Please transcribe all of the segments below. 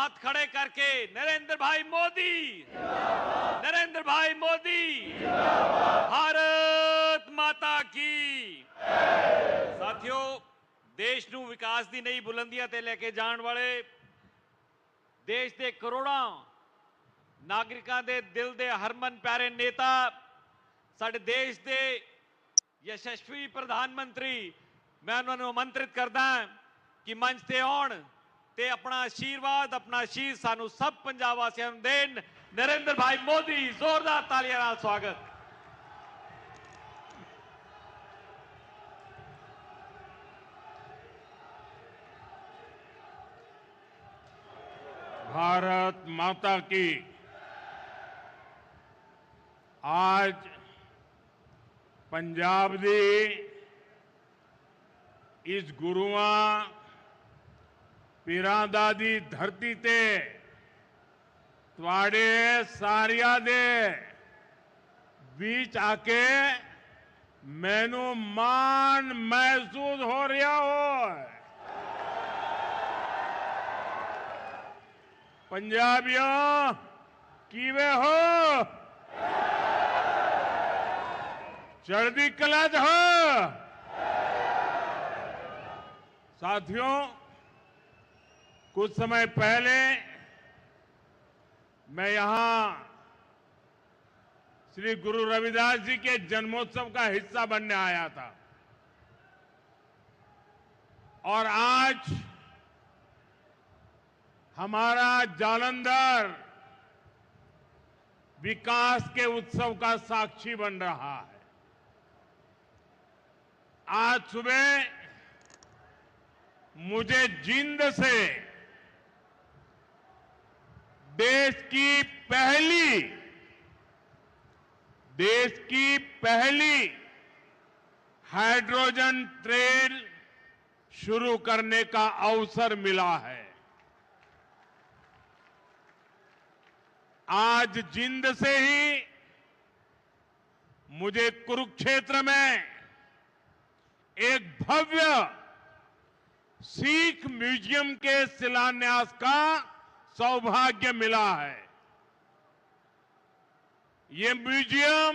हाथ खड़े करके नरेंद्र भाई मोदी, नरेंद्र भाई मोदी, भारत माता की। साथियों, देश ਨੂੰ विकास ਦੀ नई बुलंदियां ਤੇ ਲੈ ਕੇ ਜਾਣ ਵਾਲੇ देश ਦੇ ਕਰੋੜਾਂ ਨਾਗਰਿਕਾਂ ਦੇ ਦਿਲ ਦੇ ਹਰਮਨ ਪਿਆਰੇ ਨੇਤਾ ਸਾਡੇ ਦੇਸ਼ ਦੇ ਯਸ਼ਸਵੀ ਪ੍ਰਧਾਨ ਮੰਤਰੀ, मैं उन्होंने आमंत्रित करदा कि मंच से आउण ते अपना आशीर्वाद, अपना आशीष सानू सब पंजाब वासियों नूं देण। नरेंद्र भाई मोदी, जोरदार तालियां नाल स्वागत। भारत माता की। आज पंजाब दी इस गुरुआं पीरां दा दी धरती ते तुहाडे सारियां दे बीच आके मैनू मान महसूस हो रहा हो। पंजाबियों किवे हो? चढ़दी कला च हो? साथियों, कुछ समय पहले मैं यहां श्री गुरु रविदास जी के जन्मोत्सव का हिस्सा बनने आया था और आज हमारा जालंधर विकास के उत्सव का साक्षी बन रहा है। आज सुबह मुझे जींद से देश की पहली हाइड्रोजन ट्रेन शुरू करने का अवसर मिला है। आज जींद से ही मुझे कुरुक्षेत्र में एक भव्य सिख म्यूजियम के शिलान्यास का सौभाग्य मिला है। ये म्यूजियम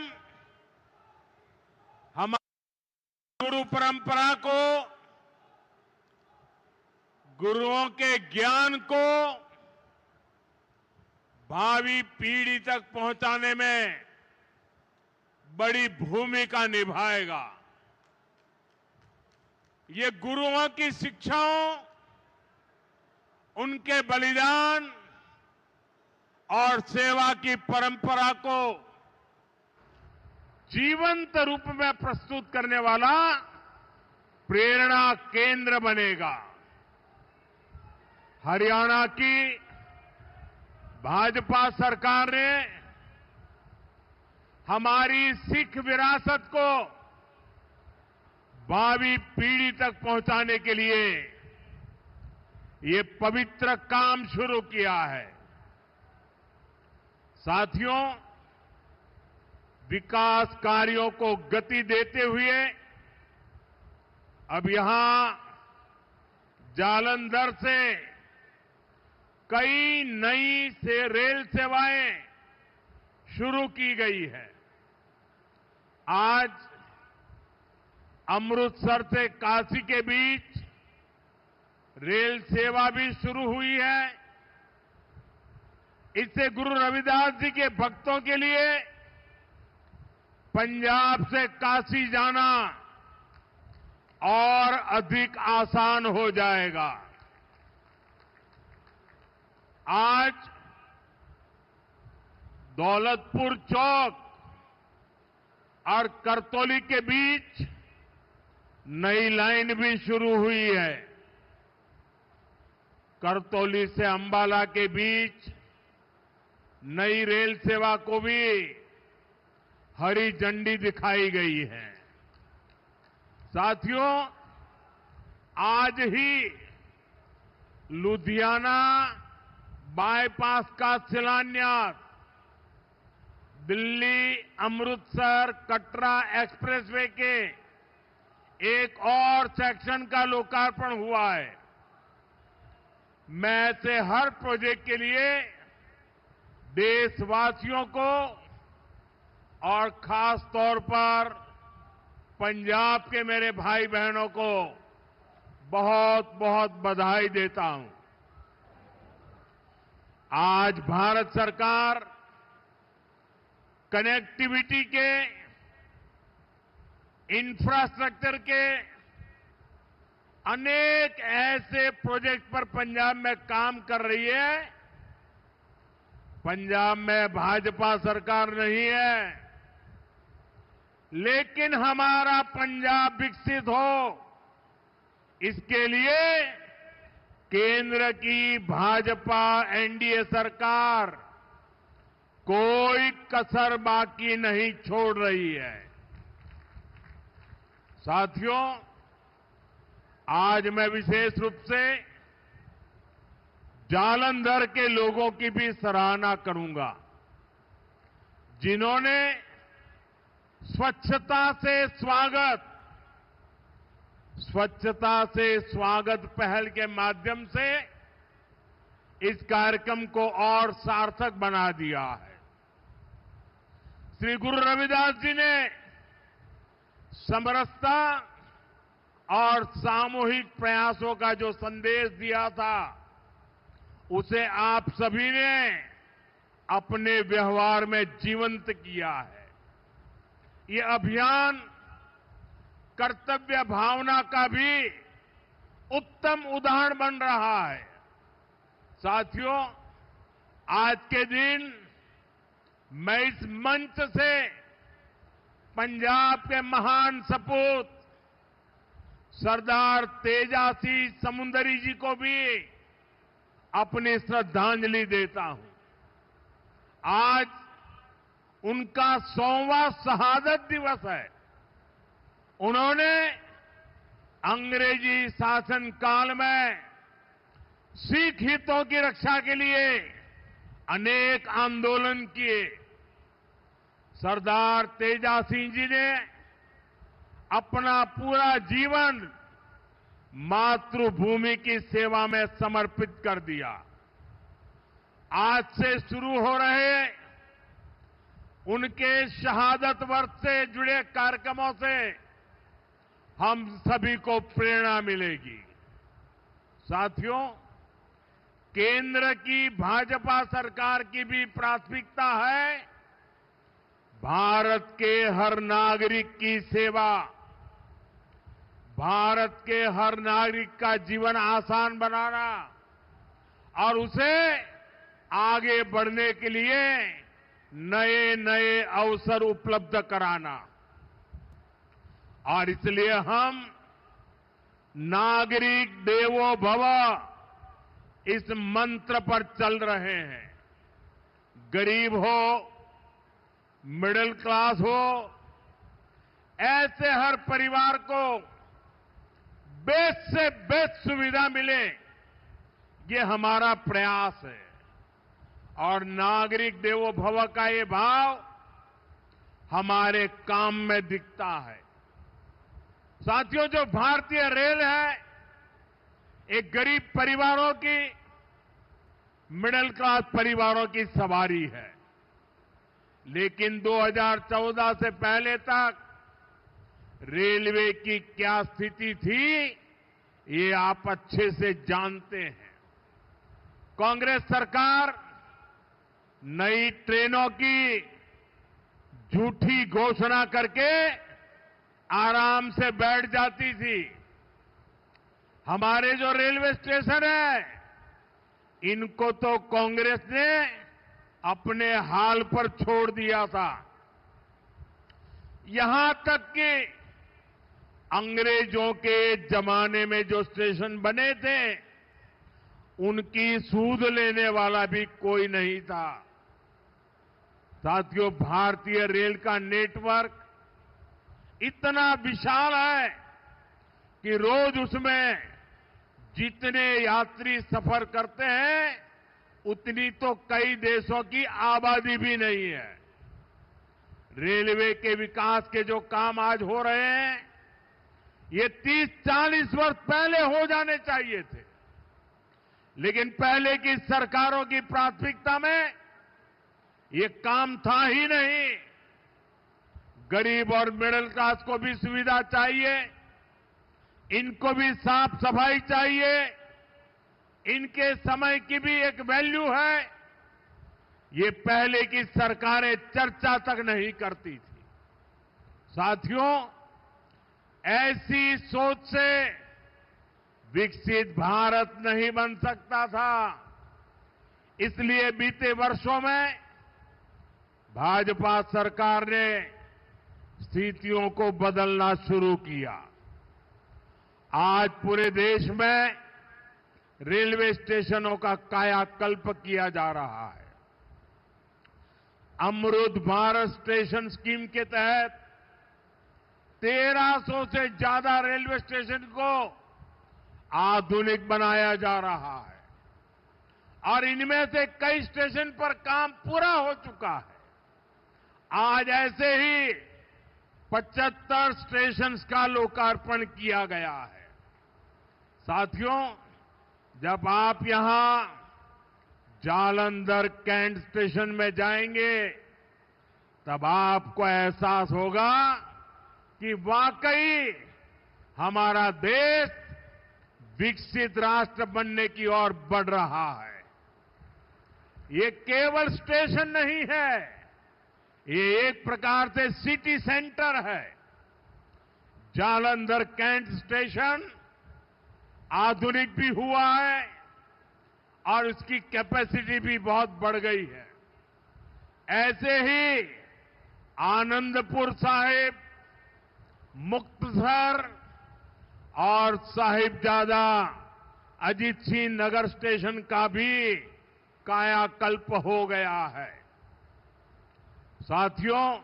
हमारी गुरु परंपरा को, गुरुओं के ज्ञान को भावी पीढ़ी तक पहुंचाने में बड़ी भूमिका निभाएगा। ये गुरुओं की शिक्षाओं, उनके बलिदान और सेवा की परंपरा को जीवंत रूप में प्रस्तुत करने वाला प्रेरणा केंद्र बनेगा। हरियाणा की भाजपा सरकार ने हमारी सिख विरासत को भावी पीढ़ी तक पहुंचाने के लिए ये पवित्र काम शुरू किया है। साथियों, विकास कार्यों को गति देते हुए अब यहां जालंधर से कई नई रेल सेवाएं शुरू की गई है। आज अमृतसर से काशी के बीच रेल सेवा भी शुरू हुई है। इससे गुरु रविदास जी के भक्तों के लिए पंजाब से काशी जाना और अधिक आसान हो जाएगा। आज दौलतपुर चौक और करतौली के बीच नई लाइन भी शुरू हुई है। करतौली से अंबाला के बीच नई रेल सेवा को भी हरी झंडी दिखाई गई है। साथियों, आज ही लुधियाना बाईपास का शिलान्यास, दिल्ली अमृतसर कटरा एक्सप्रेसवे के एक और सेक्शन का लोकार्पण हुआ है। मैं ऐसे हर प्रोजेक्ट के लिए देशवासियों को और खास तौर पर पंजाब के मेरे भाई बहनों को बहुत बहुत बधाई देता हूं। आज भारत सरकार कनेक्टिविटी के, इंफ्रास्ट्रक्चर के अनेक ऐसे प्रोजेक्ट पर पंजाब में काम कर रही है। पंजाब में भाजपा सरकार नहीं है, लेकिन हमारा पंजाब विकसित हो, इसके लिए केंद्र की भाजपा एनडीए सरकार कोई कसर बाकी नहीं छोड़ रही है। साथियों, आज मैं विशेष रूप से जालंधर के लोगों की भी सराहना करूंगा, जिन्होंने स्वच्छता से स्वागत पहल के माध्यम से इस कार्यक्रम को और सार्थक बना दिया है। श्री गुरु रविदास जी ने समरसता और सामूहिक प्रयासों का जो संदेश दिया था, उसे आप सभी ने अपने व्यवहार में जीवंत किया है। ये अभियान कर्तव्य भावना का भी उत्तम उदाहरण बन रहा है। साथियों, आज के दिन मैं इस मंच से पंजाब के महान सपूत सरदार तेजासी समुंदरी जी को भी अपनी श्रद्धांजलि देता हूं। आज उनका 100वां शहादत दिवस है। उन्होंने अंग्रेजी शासन काल में सिख हितों की रक्षा के लिए अनेक आंदोलन किए। सरदार तेजा सिंह जी ने अपना पूरा जीवन मातृभूमि की सेवा में समर्पित कर दिया। आज से शुरू हो रहे उनके शहादत वर्ष से जुड़े कार्यक्रमों से हम सभी को प्रेरणा मिलेगी। साथियों, केंद्र की भाजपा सरकार की भी प्राथमिकता है भारत के हर नागरिक की सेवा, भारत के हर नागरिक का जीवन आसान बनाना और उसे आगे बढ़ने के लिए नए नए अवसर उपलब्ध कराना। और इसलिए हम नागरिक देवो भव इस मंत्र पर चल रहे हैं। गरीब हो, मिडिल क्लास हो, ऐसे हर परिवार को बेस्ट से बेस्ट सुविधा मिले, ये हमारा प्रयास है। और नागरिक देवो भव का ये भाव हमारे काम में दिखता है। साथियों, जो भारतीय रेल है, एक गरीब परिवारों की, मिडिल क्लास परिवारों की सवारी है। लेकिन 2014 से पहले तक रेलवे की क्या स्थिति थी, ये आप अच्छे से जानते हैं। कांग्रेस सरकार नई ट्रेनों की झूठी घोषणा करके आराम से बैठ जाती थी। हमारे जो रेलवे स्टेशन है, इनको तो कांग्रेस ने अपने हाल पर छोड़ दिया था। यहां तक कि अंग्रेजों के जमाने में जो स्टेशन बने थे, उनकी सूद लेने वाला भी कोई नहीं था। साथियों, भारतीय रेल का नेटवर्क इतना विशाल है कि रोज उसमें जितने यात्री सफर करते हैं, उतनी तो कई देशों की आबादी भी नहीं है। रेलवे के विकास के जो काम आज हो रहे हैं, ये 30-40 वर्ष पहले हो जाने चाहिए थे। लेकिन पहले की सरकारों की प्राथमिकता में ये काम था ही नहीं। गरीब और मिडिल क्लास को भी सुविधा चाहिए, इनको भी साफ सफाई चाहिए, इनके समय की भी एक वैल्यू है। ये पहले की सरकारें चर्चा तक नहीं करती थी। साथियों, ऐसी सोच से विकसित भारत नहीं बन सकता था। इसलिए बीते वर्षों में भाजपा सरकार ने स्थितियों को बदलना शुरू किया। आज पूरे देश में रेलवे स्टेशनों का कायाकल्प किया जा रहा है। अमृत भारत स्टेशन स्कीम के तहत 1300 से ज्यादा रेलवे स्टेशन को आधुनिक बनाया जा रहा है और इनमें से कई स्टेशन पर काम पूरा हो चुका है। आज ऐसे ही 75 स्टेशन का लोकार्पण किया गया है। साथियों, जब आप यहां जालंधर कैंट स्टेशन में जाएंगे तब आपको एहसास होगा कि वाकई हमारा देश विकसित राष्ट्र बनने की ओर बढ़ रहा है। ये केवल स्टेशन नहीं है, ये एक प्रकार से सिटी सेंटर है। जालंधर कैंट स्टेशन आधुनिक भी हुआ है और इसकी कैपेसिटी भी बहुत बढ़ गई है। ऐसे ही आनंदपुर साहिब, मुक्तसर और साहिबजादा अजीत सिंह नगर स्टेशन का भी कायाकल्प हो गया है। साथियों,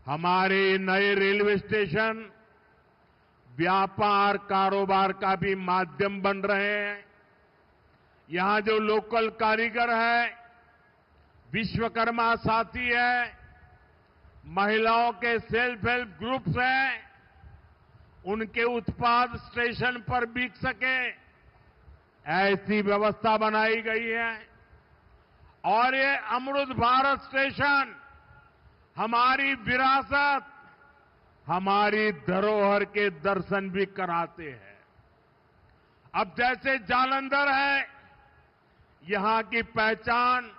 हमारे नए रेलवे स्टेशन व्यापार कारोबार का भी माध्यम बन रहे हैं। यहां जो लोकल कारीगर है, विश्वकर्मा साथी है, महिलाओं के सेल्फ हेल्प ग्रुप्स हैं, उनके उत्पाद स्टेशन पर बिक सके, ऐसी व्यवस्था बनाई गई है। और ये अमृत भारत स्टेशन हमारी विरासत, हमारी धरोहर के दर्शन भी कराते हैं। अब जैसे जालंधर है, यहां की पहचान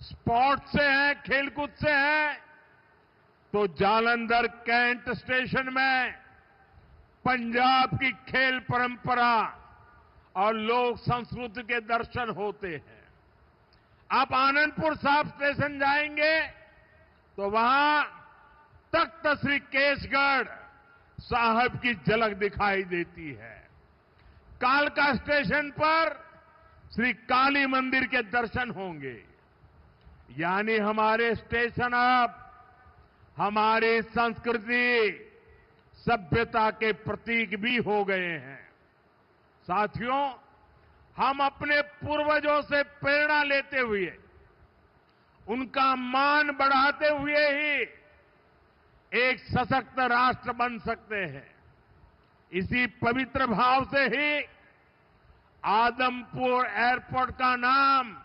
स्पोर्ट्स से है, खेलकूद से है, तो जालंधर कैंट स्टेशन में पंजाब की खेल परंपरा और लोक संस्कृति के दर्शन होते हैं। आप आनंदपुर साहिब स्टेशन जाएंगे तो वहां तख्त श्री केसगढ़ साहब की झलक दिखाई देती है। कालका स्टेशन पर श्री काली मंदिर के दर्शन होंगे। यानी हमारे स्टेशन अब हमारी संस्कृति, सभ्यता के प्रतीक भी हो गए हैं। साथियों, हम अपने पूर्वजों से प्रेरणा लेते हुए, उनका मान बढ़ाते हुए ही एक सशक्त राष्ट्र बन सकते हैं। इसी पवित्र भाव से ही आदमपुर एयरपोर्ट का नाम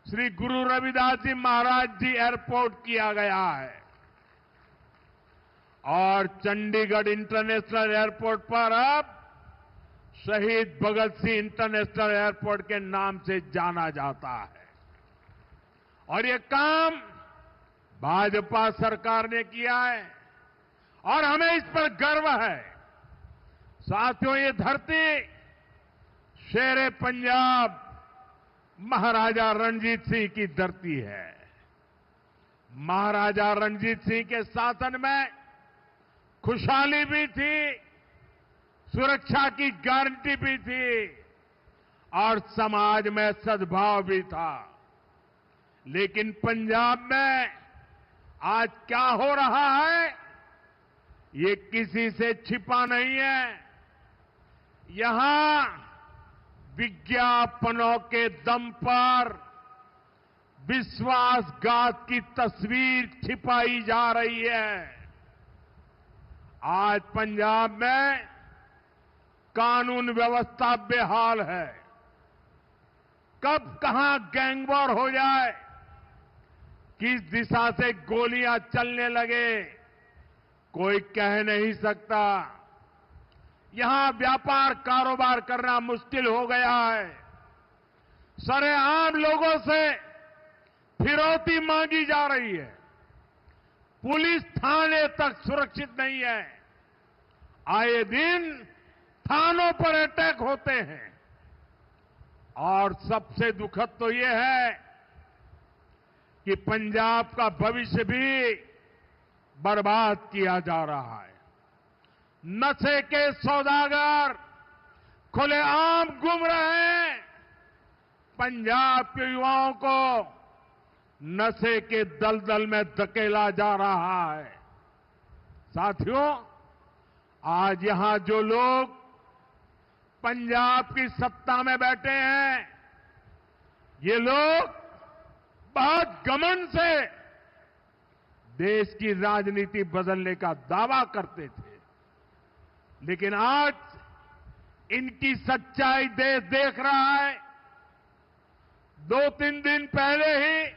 श्री गुरु रविदास जी महाराज जी एयरपोर्ट किया गया है और चंडीगढ़ इंटरनेशनल एयरपोर्ट पर अब शहीद भगत सिंह इंटरनेशनल एयरपोर्ट के नाम से जाना जाता है। और ये काम भाजपा सरकार ने किया है और हमें इस पर गर्व है। साथियों, ये धरती शेरे पंजाब महाराजा रणजीत सिंह की धरती है। महाराजा रणजीत सिंह के शासन में खुशहाली भी थी, सुरक्षा की गारंटी भी थी और समाज में सद्भाव भी था। लेकिन पंजाब में आज क्या हो रहा है, ये किसी से छिपा नहीं है। यहां विज्ञापनों के दम पर विश्वासघात की तस्वीर छिपाई जा रही है। आज पंजाब में कानून व्यवस्था बेहाल है, कब कहां गैंग वॉर हो जाए, किस दिशा से गोलियां चलने लगे, कोई कह नहीं सकता। यहां व्यापार कारोबार करना मुश्किल हो गया है। सरेआम लोगों से फिरौती मांगी जा रही है। पुलिस थाने तक सुरक्षित नहीं है। आए दिन थानों पर अटैक होते हैं। और सबसे दुखद तो ये है कि पंजाब का भविष्य भी बर्बाद किया जा रहा है। नशे के सौदागर खुलेआम घूम रहे हैं। पंजाब के युवाओं को नशे के दलदल में धकेला जा रहा है। साथियों, आज यहां जो लोग पंजाब की सत्ता में बैठे हैं, ये लोग बहुत घमंड से देश की राजनीति बदलने का दावा करते थे, लेकिन आज इनकी सच्चाई देश देख रहा है। 2-3 दिन पहले ही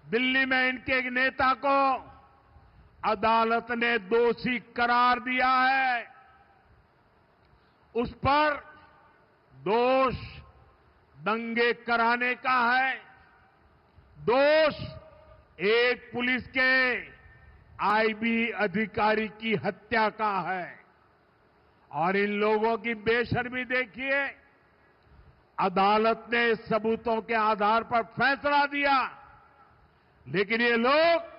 दिल्ली में इनके एक नेता को अदालत ने दोषी करार दिया है। उस पर दोष दंगे कराने का है, दोष एक पुलिस के आईबी अधिकारी की हत्या का है। और इन लोगों की बेशर्मी देखिए, अदालत ने सबूतों के आधार पर फैसला दिया, लेकिन ये लोग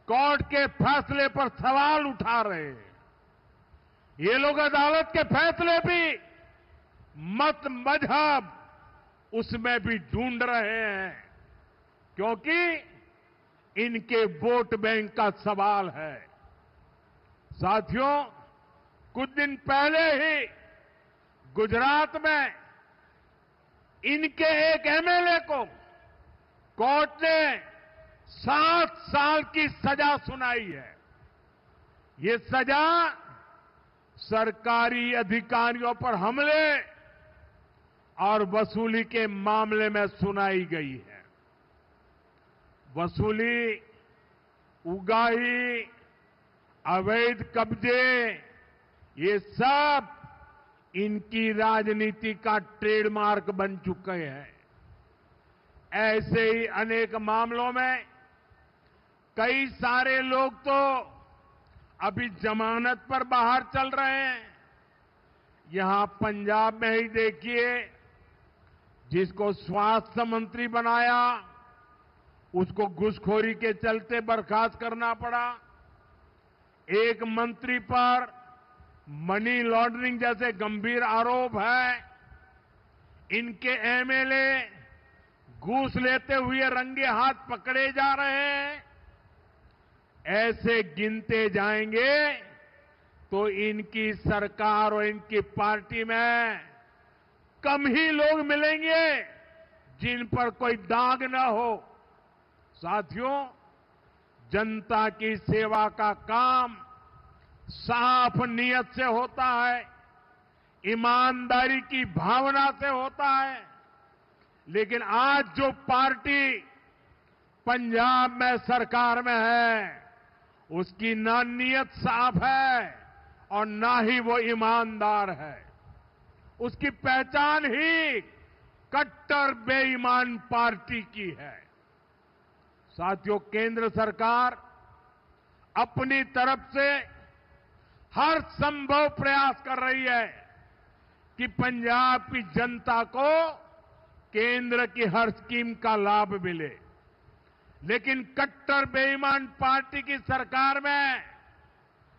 कोर्ट के फैसले पर सवाल उठा रहे हैं। ये लोग अदालत के फैसले भी मत मजहब उसमें भी ढूंढ रहे हैं, क्योंकि इनके वोट बैंक का सवाल है। साथियों, कुछ दिन पहले ही गुजरात में इनके एक एमएलए को कोर्ट ने 7 साल की सजा सुनाई है। ये सजा सरकारी अधिकारियों पर हमले और वसूली के मामले में सुनाई गई है। वसूली, उगाही, अवैध कब्जे, ये सब इनकी राजनीति का ट्रेडमार्क बन चुके हैं। ऐसे ही अनेक मामलों में कई सारे लोग तो अभी जमानत पर बाहर चल रहे हैं। यहां पंजाब में ही देखिए, जिसको स्वास्थ्य मंत्री बनाया उसको घूसखोरी के चलते बर्खास्त करना पड़ा। एक मंत्री पर मनी लॉन्ड्रिंग जैसे गंभीर आरोप है। इनके एमएलए घूस लेते हुए रंगे हाथ पकड़े जा रहे हैं। ऐसे गिनते जाएंगे तो इनकी सरकार और इनकी पार्टी में कम ही लोग मिलेंगे जिन पर कोई दाग न हो। साथियों, जनता की सेवा का काम साफ नीयत से होता है, ईमानदारी की भावना से होता है। लेकिन आज जो पार्टी पंजाब में सरकार में है, उसकी ना नीयत साफ है और ना ही वो ईमानदार है। उसकी पहचान ही कट्टर बेईमान पार्टी की है। साथियों, केंद्र सरकार अपनी तरफ से हर संभव प्रयास कर रही है कि पंजाब की जनता को केंद्र की हर स्कीम का लाभ मिले। लेकिन कट्टर बेईमान पार्टी की सरकार में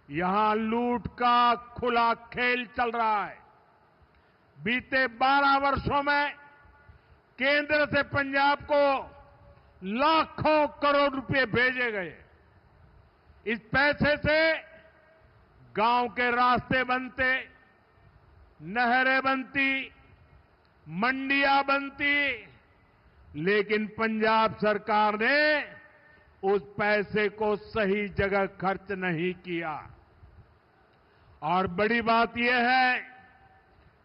यहां लूट का खुला खेल चल रहा है। बीते 12 वर्षों में केंद्र से पंजाब को लाखों करोड़ रुपए भेजे गए। इस पैसे से गांव के रास्ते बनते, नहरें बनती, मंडियां बनती, लेकिन पंजाब सरकार ने उस पैसे को सही जगह खर्च नहीं किया। और बड़ी बात यह है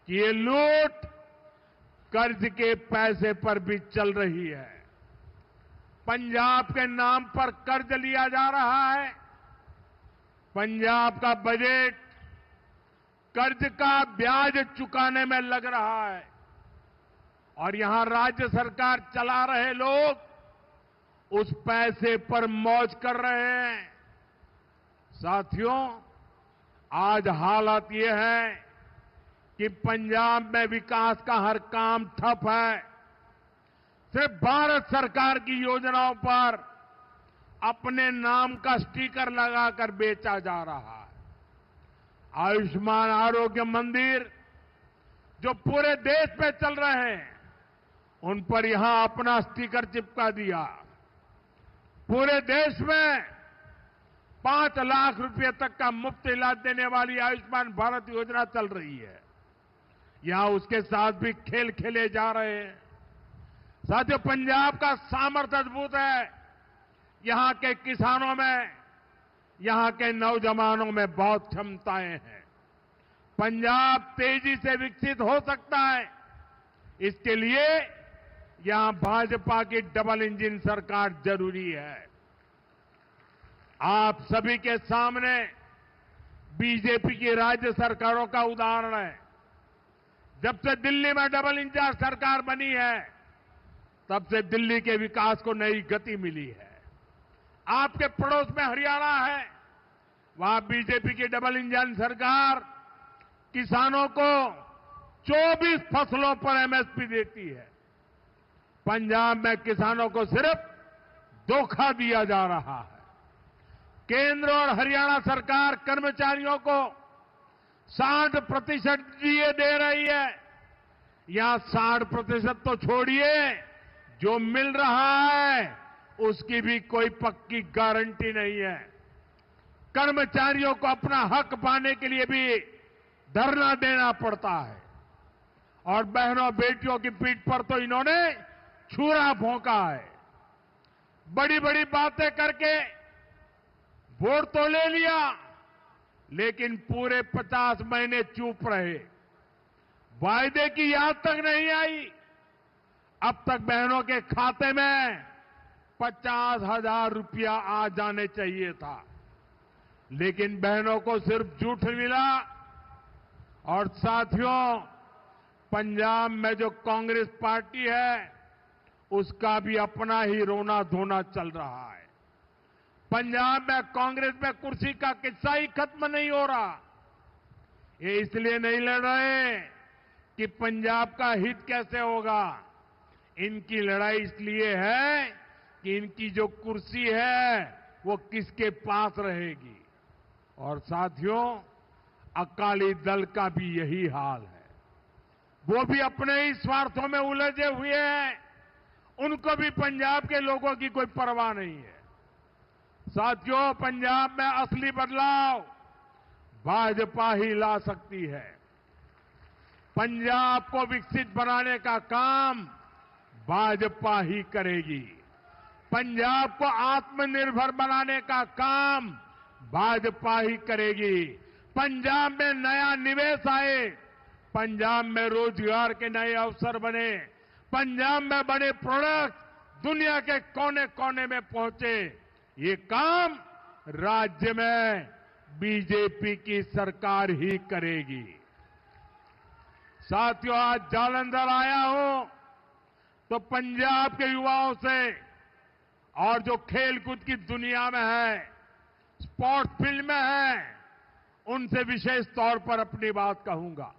कि ये लूट कर्ज के पैसे पर भी चल रही है। पंजाब के नाम पर कर्ज लिया जा रहा है। पंजाब का बजट कर्ज का ब्याज चुकाने में लग रहा है और यहां राज्य सरकार चला रहे लोग उस पैसे पर मौज कर रहे हैं। साथियों, आज हालत ये है कि पंजाब में विकास का हर काम ठप है। सिर्फ भारत सरकार की योजनाओं पर अपने नाम का स्टिकर लगाकर बेचा जा रहा है। आयुष्मान आरोग्य मंदिर जो पूरे देश में चल रहे हैं, उन पर यहां अपना स्टिकर चिपका दिया। पूरे देश में 5 लाख रुपए तक का मुफ्त इलाज देने वाली आयुष्मान भारत योजना चल रही है। यहां उसके साथ भी खेल खेले जा रहे हैं। साथियों, पंजाब का सामर्थ्य अद्भुत है। यहां के किसानों में, यहां के नौजवानों में बहुत क्षमताएं हैं। पंजाब तेजी से विकसित हो सकता है। इसके लिए यहां भाजपा की डबल इंजन सरकार जरूरी है। आप सभी के सामने बीजेपी की राज्य सरकारों का उदाहरण है। जब से दिल्ली में डबल इंजन सरकार बनी है, तब से दिल्ली के विकास को नई गति मिली है। आपके पड़ोस में हरियाणा है, वहां बीजेपी की डबल इंजन सरकार किसानों को 24 फसलों पर एमएसपी देती है। पंजाब में किसानों को सिर्फ धोखा दिया जा रहा है। केंद्र और हरियाणा सरकार कर्मचारियों को 60% डीए दे रही है। यहां 60% तो छोड़िए, जो मिल रहा है उसकी भी कोई पक्की गारंटी नहीं है। कर्मचारियों को अपना हक पाने के लिए भी धरना देना पड़ता है और बहनों बेटियों की पीठ पर तो इन्होंने छुरा भोंका है। बड़ी बड़ी बातें करके वोट तो ले लिया, लेकिन पूरे 50 महीने चुप रहे। वायदे की याद तक नहीं आई। अब तक बहनों के खाते में 50,000 रुपया आ जाने चाहिए था, लेकिन बहनों को सिर्फ झूठ मिला। और साथियों, पंजाब में जो कांग्रेस पार्टी है, उसका भी अपना ही रोना धोना चल रहा है। पंजाब में कांग्रेस में कुर्सी का किस्सा ही खत्म नहीं हो रहा। ये इसलिए नहीं लड़ रहे कि पंजाब का हित कैसे होगा। इनकी लड़ाई इसलिए है कि इनकी जो कुर्सी है वो किसके पास रहेगी। और साथियों, अकाली दल का भी यही हाल है। वो भी अपने ही स्वार्थों में उलझे हुए हैं। उनको भी पंजाब के लोगों की कोई परवाह नहीं है। साथियों, पंजाब में असली बदलाव भाजपा ही ला सकती है। पंजाब को विकसित बनाने का काम भाजपा ही करेगी। पंजाब को आत्मनिर्भर बनाने का काम भाजपा ही करेगी। पंजाब में नया निवेश आए, पंजाब में रोजगार के नए अवसर बने, पंजाब में बने प्रोडक्ट दुनिया के कोने कोने में पहुंचे, ये काम राज्य में बीजेपी की सरकार ही करेगी। साथियों, आज जालंधर आया हूं तो पंजाब के युवाओं से और जो खेलकूद की दुनिया में है, स्पोर्ट्स फील्ड में है, उनसे विशेष तौर पर अपनी बात कहूंगा।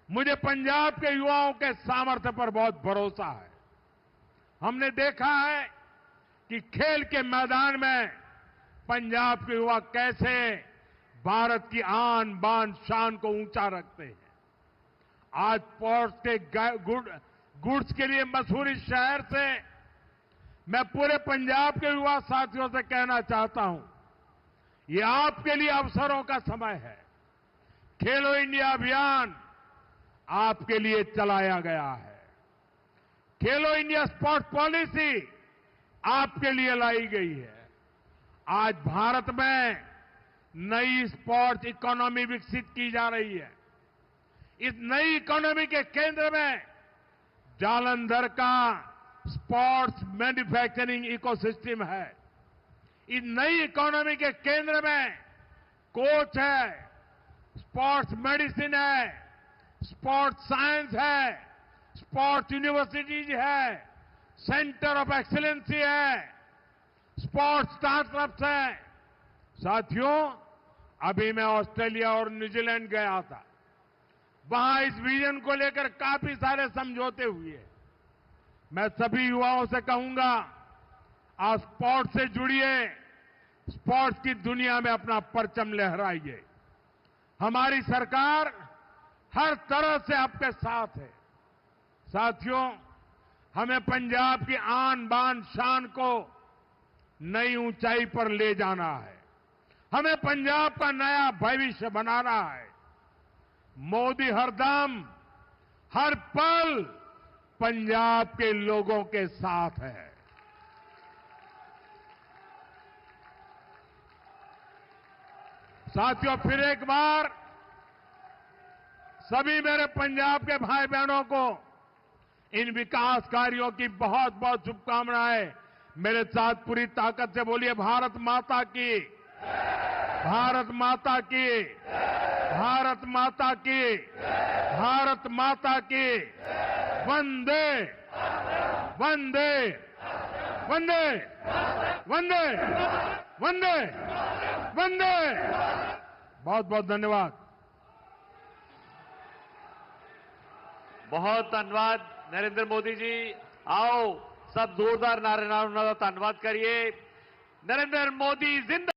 मुझे पंजाब के युवाओं के सामर्थ्य पर बहुत भरोसा है। हमने देखा है कि खेल के मैदान में पंजाब के युवा कैसे भारत की आन बान शान को ऊंचा रखते हैं। आज स्पोर्ट्स के गुड्स के लिए मशहूर इस शहर से मैं पूरे पंजाब के युवा साथियों से कहना चाहता हूं, ये आपके लिए अवसरों का समय है। खेलो इंडिया अभियान आपके लिए चलाया गया है। खेलो इंडिया स्पोर्ट्स पॉलिसी आपके लिए लाई गई है। आज भारत में नई स्पोर्ट्स इकोनॉमी विकसित की जा रही है। इस नई इकोनॉमी के केंद्र में जालंधर का स्पोर्ट्स मैन्युफैक्चरिंग इकोसिस्टम है। इस नई इकोनॉमी के केंद्र में कोच है, स्पोर्ट्स मेडिसिन है, स्पोर्ट्स साइंस है, स्पोर्ट्स यूनिवर्सिटीज है, सेंटर ऑफ एक्सीलेंसी है, स्पोर्ट्स स्टार्टअप्स है। साथियों, अभी मैं ऑस्ट्रेलिया और न्यूजीलैंड गया था। वहां इस विजन को लेकर काफी सारे समझौते हुए। मैं सभी युवाओं से कहूंगा, आप स्पोर्ट्स से जुड़िए, स्पोर्ट्स की दुनिया में अपना परचम लहराइए। हमारी सरकार हर तरह से आपके साथ है। साथियों, हमें पंजाब की आन बान शान को नई ऊंचाई पर ले जाना है। हमें पंजाब का नया भविष्य बनाना है। मोदी हरदम, हर पल पंजाब के लोगों के साथ है। साथियों, फिर एक बार सभी मेरे पंजाब के भाई बहनों को इन विकास कार्यों की बहुत बहुत शुभकामनाएं। मेरे साथ पूरी ताकत से बोलिए, भारत माता की, भारत माता की, भारत माता की, भारत माता की। वंदे वंदे वंदे वंदे वंदे वंदे। बहुत बहुत धन्यवाद। बहुत धन्यवाद नरेंद्र मोदी जी। आओ सब जोरदार नारे ਨਾਲ ਉਹਨਾਂ ਦਾ ਧੰਨਵਾਦ करिए। नरेंद्र मोदी जिंदाबाद।